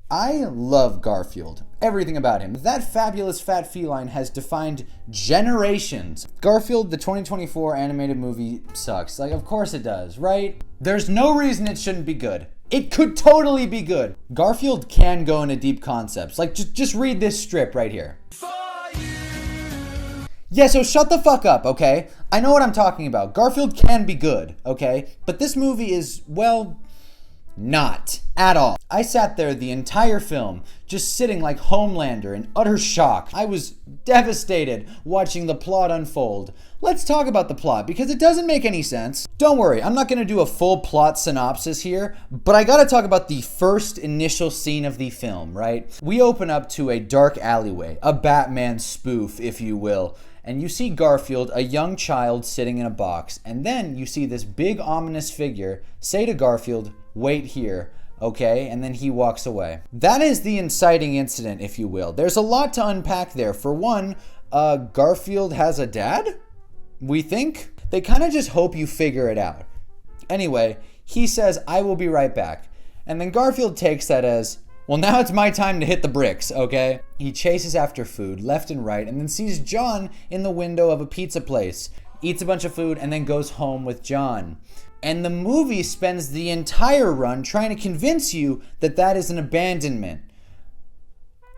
I love Garfield. Everything about him. That fabulous fat feline has defined generations. Garfield, the 2024 animated movie, sucks. Like, of course it does, right? There's no reason it shouldn't be good. It could totally be good. Garfield can go into deep concepts. Like, just read this strip right here. Yeah, so shut the fuck up, okay? I know what I'm talking about. Garfield can be good, okay? But this movie is, well, not at all. I sat there the entire film, just sitting like Homelander in utter shock. I was devastated watching the plot unfold. Let's talk about the plot, because it doesn't make any sense. Don't worry, I'm not gonna do a full plot synopsis here, but I gotta talk about the first initial scene of the film, right? We open up to a dark alleyway, a Batman spoof, if you will. And you see Garfield, a young child, sitting in a box. And then you see this big ominous figure say to Garfield, "Wait here," okay? And then he walks away. That is the inciting incident, if you will. There's a lot to unpack there. For one, Garfield has a dad? We think? They kind of just hope you figure it out. Anyway, he says, "I will be right back." And then Garfield takes that as, well, now it's my time to hit the bricks, okay? He chases after food left and right and then sees John in the window of a pizza place, eats a bunch of food, and then goes home with John. And the movie spends the entire run trying to convince you that that is an abandonment.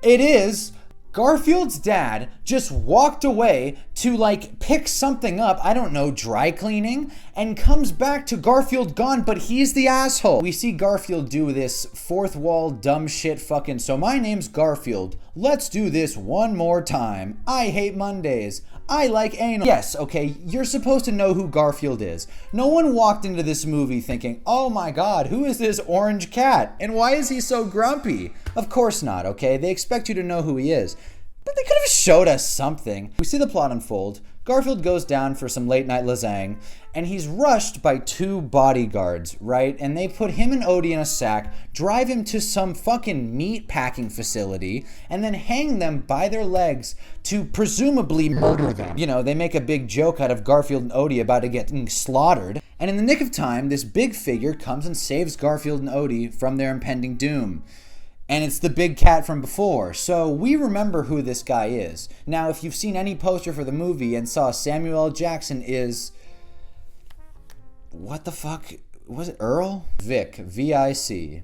It is. Garfield's dad just walked away to like pick something up, I don't know, dry cleaning, and comes back to Garfield gone, but he's the asshole. We see Garfield do this fourth wall dumb shit fucking, so my name's Garfield. Let's do this one more time. I hate Mondays. I like anal. Yes, okay, you're supposed to know who Garfield is. No one walked into this movie thinking, oh my god, who is this orange cat? And why is he so grumpy? Of course not, okay? They expect you to know who he is. But they could have showed us something. We see the plot unfold. Garfield goes down for some late night lasagna, and he's rushed by two bodyguards, right? And they put him and Odie in a sack, drive him to some fucking meat packing facility, and then hang them by their legs to presumably murder them. You know, they make a big joke out of Garfield and Odie about it getting slaughtered. And in the nick of time, this big figure comes and saves Garfield and Odie from their impending doom. And it's the big cat from before, so we remember who this guy is. Now, if you've seen any poster for the movie and saw Samuel L. Jackson is... what the fuck? Was it Earl? Vic. V-I-C.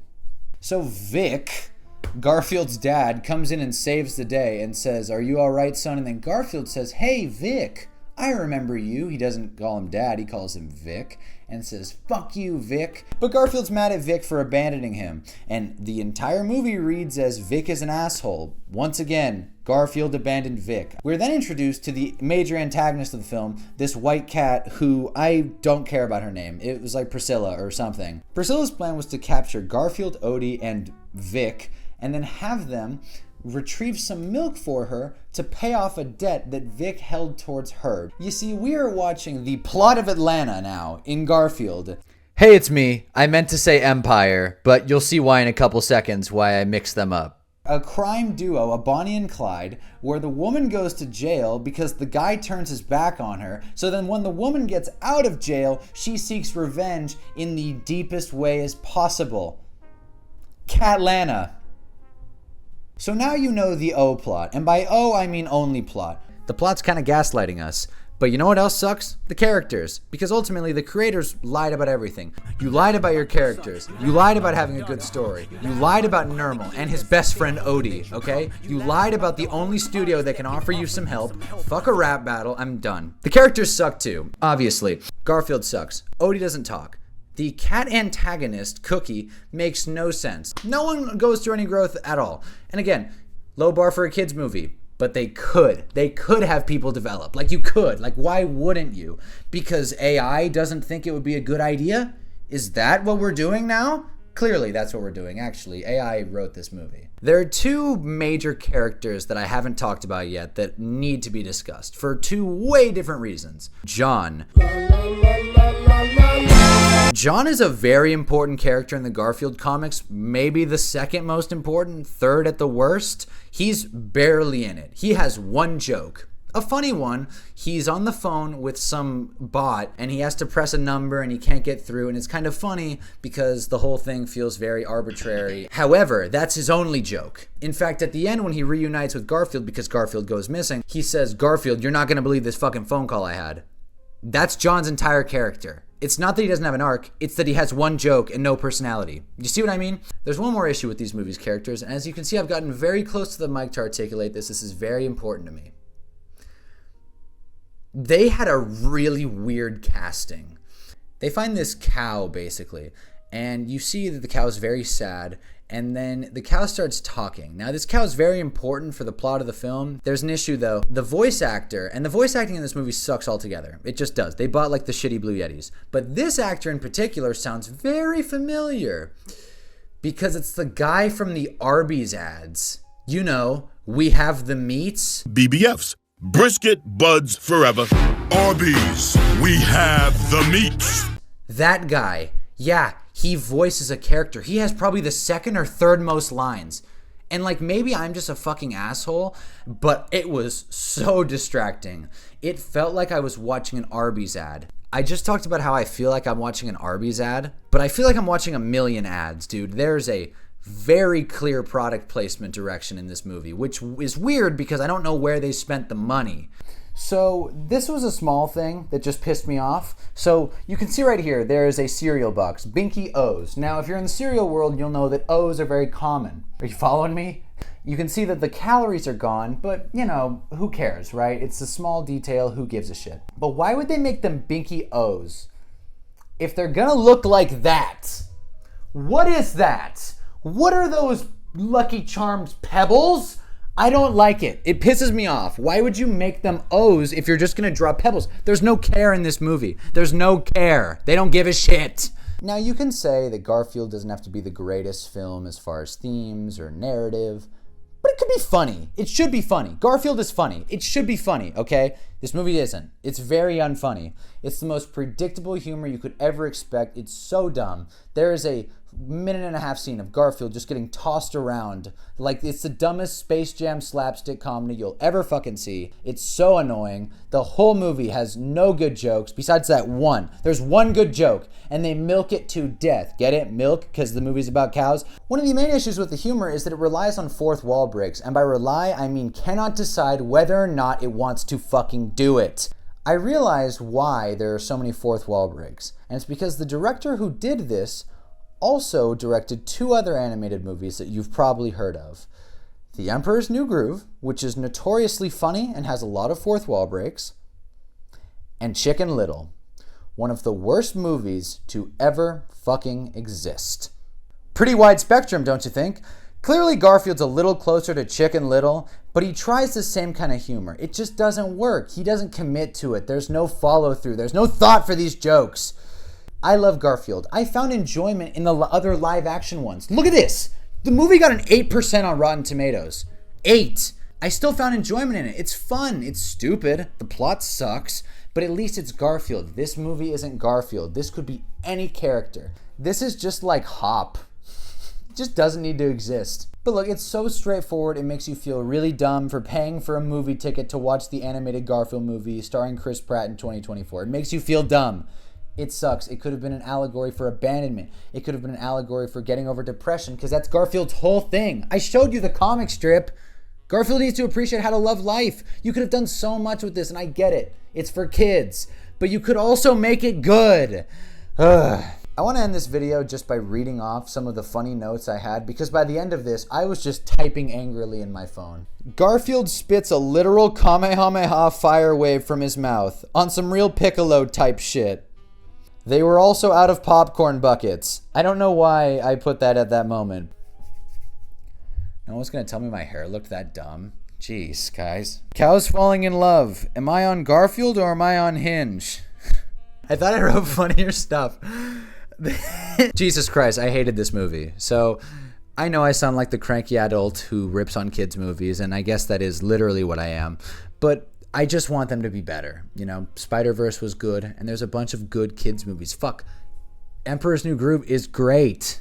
So Vic, Garfield's dad, comes in and saves the day and says, "Are you alright, son?" And then Garfield says, "Hey, Vic, I remember you." He doesn't call him dad, he calls him Vic. And says, "Fuck you, Vic." But Garfield's mad at Vic for abandoning him. And the entire movie reads as Vic is an asshole. Once again, Garfield abandoned Vic. We're then introduced to the major antagonist of the film, this white cat who I don't care about her name. It was like Priscilla or something. Priscilla's plan was to capture Garfield, Odie, and Vic, and then have them retrieve some milk for her to pay off a debt that Vic held towards her. You see, we are watching the plot of Atlanta now in Garfield. Hey, it's me. I meant to say Empire, but you'll see why in a couple seconds why I mixed them up. A crime duo, a Bonnie and Clyde, where the woman goes to jail because the guy turns his back on her. So then when the woman gets out of jail, she seeks revenge in the deepest way as possible. Catlanta. So now you know the O plot, and by O I mean only plot. The plot's kind of gaslighting us, but you know what else sucks? The characters, because ultimately the creators lied about everything. You lied about your characters, you lied about having a good story, you lied about Nermal and his best friend Odie, okay? You lied about the only studio that can offer you some help. Fuck a rap battle, I'm done. The characters suck too, obviously. Garfield sucks, Odie doesn't talk. The cat antagonist, Cookie, makes no sense. No one goes through any growth at all. And again, low bar for a kid's movie, but they could. They could have people develop. Like, you could. Like, why wouldn't you? Because AI doesn't think it would be a good idea? Is that what we're doing now? Clearly, that's what we're doing. Actually, AI wrote this movie. There are two major characters that I haven't talked about yet that need to be discussed for two way different reasons. John. John is a very important character in the Garfield comics, maybe the second most important, third at the worst. He's barely in it. He has one joke. A funny one, he's on the phone with some bot and he has to press a number and he can't get through, and it's kind of funny because the whole thing feels very arbitrary. However, that's his only joke. In fact, at the end when he reunites with Garfield because Garfield goes missing, he says, "Garfield, you're not going to believe this fucking phone call I had." That's John's entire character. It's not that he doesn't have an arc, it's that he has one joke and no personality. You see what I mean? There's one more issue with these movies' characters, and as you can see, I've gotten very close to the mic to articulate this. This is very important to me. They had a really weird casting. They find this cow, basically, and you see that the cow is very sad, and then the cow starts talking. Now, this cow is very important for the plot of the film. There's an issue, though. The voice actor, and the voice acting in this movie sucks altogether. It just does. They bought, like, the shitty Blue Yetis. But this actor in particular sounds very familiar because it's the guy from the Arby's ads. You know, we have the meats. BBFs. Brisket buds forever. Arby's, we have the meats. That guy, yeah, he voices a character. He has probably the second or third most lines. And like, maybe I'm just a fucking asshole, but it was so distracting. It felt like I was watching an Arby's ad. I just talked about how I feel like I'm watching an Arby's ad, but I feel like I'm watching a million ads, dude. There's a very clear product placement direction in this movie, which is weird because I don't know where they spent the money. So this was a small thing that just pissed me off. So you can see right here, there is a cereal box, Binky O's. Now, if you're in the cereal world, you'll know that O's are very common. Are you following me? You can see that the calories are gone, but you know, who cares, right? It's a small detail, who gives a shit? But why would they make them Binky O's? If they're gonna look like that, what is that? What are those Lucky Charms pebbles? I don't like it. It pisses me off. Why would you make them O's if you're just gonna draw pebbles? There's no care in this movie. There's no care. They don't give a shit. Now you can say that Garfield doesn't have to be the greatest film as far as themes or narrative, but it could be funny. It should be funny. Garfield is funny. It should be funny, okay? This movie isn't. It's very unfunny. It's the most predictable humor you could ever expect. It's so dumb. There is a minute-and-a-half scene of Garfield just getting tossed around like it's the dumbest Space Jam slapstick comedy you'll ever fucking see. It's so annoying. The whole movie has no good jokes besides that one. There's one good joke, and they milk it to death. Get it? Milk? Because the movie's about cows? One of the main issues with the humor is that it relies on fourth wall breaks, and by rely, I mean cannot decide whether or not it wants to fucking do it. I realized why there are so many fourth wall breaks, and it's because the director who did this also directed two other animated movies that you've probably heard of. The Emperor's New Groove, which is notoriously funny and has a lot of fourth wall breaks, and Chicken Little, one of the worst movies to ever fucking exist. Pretty wide spectrum, don't you think? Clearly Garfield's a little closer to Chicken Little, but he tries the same kind of humor. It just doesn't work. He doesn't commit to it. There's no follow through. There's no thought for these jokes. I love Garfield. I found enjoyment in the other live action ones. Look at this. The movie got an 8% on Rotten Tomatoes. 8. I still found enjoyment in it. It's fun. It's stupid. The plot sucks. But at least it's Garfield. This movie isn't Garfield. This could be any character. This is just like Hop. It just doesn't need to exist. But look, it's so straightforward. It makes you feel really dumb for paying for a movie ticket to watch the animated Garfield movie starring Chris Pratt in 2024. It makes you feel dumb. It sucks. It could have been an allegory for abandonment. It could have been an allegory for getting over depression, because that's Garfield's whole thing. I showed you the comic strip. Garfield needs to appreciate how to love life. You could have done so much with this, and I get it. It's for kids. But you could also make it good. Ugh. I want to end this video just by reading off some of the funny notes I had, because by the end of this, I was just typing angrily in my phone. Garfield spits a literal Kamehameha fire wave from his mouth on some real Piccolo type shit. They were also out of popcorn buckets. I don't know why I put that at that moment. No one's gonna tell me my hair looked that dumb. Jeez, guys. Cows falling in love. Am I on Garfield or am I on Hinge? I thought I wrote funnier stuff. Jesus Christ, I hated this movie. So, I know I sound like the cranky adult who rips on kids' movies, and I guess that is literally what I am. But I just want them to be better. You know, Spider-Verse was good, and there's a bunch of good kids movies. Fuck. Emperor's New Groove is great.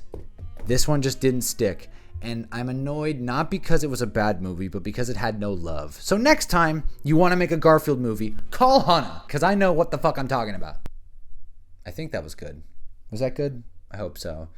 This one just didn't stick. And I'm annoyed not because it was a bad movie, but because it had no love. So next time you want to make a Garfield movie, call Hannah, because I know what the fuck I'm talking about. I think that was good. Was that good? I hope so.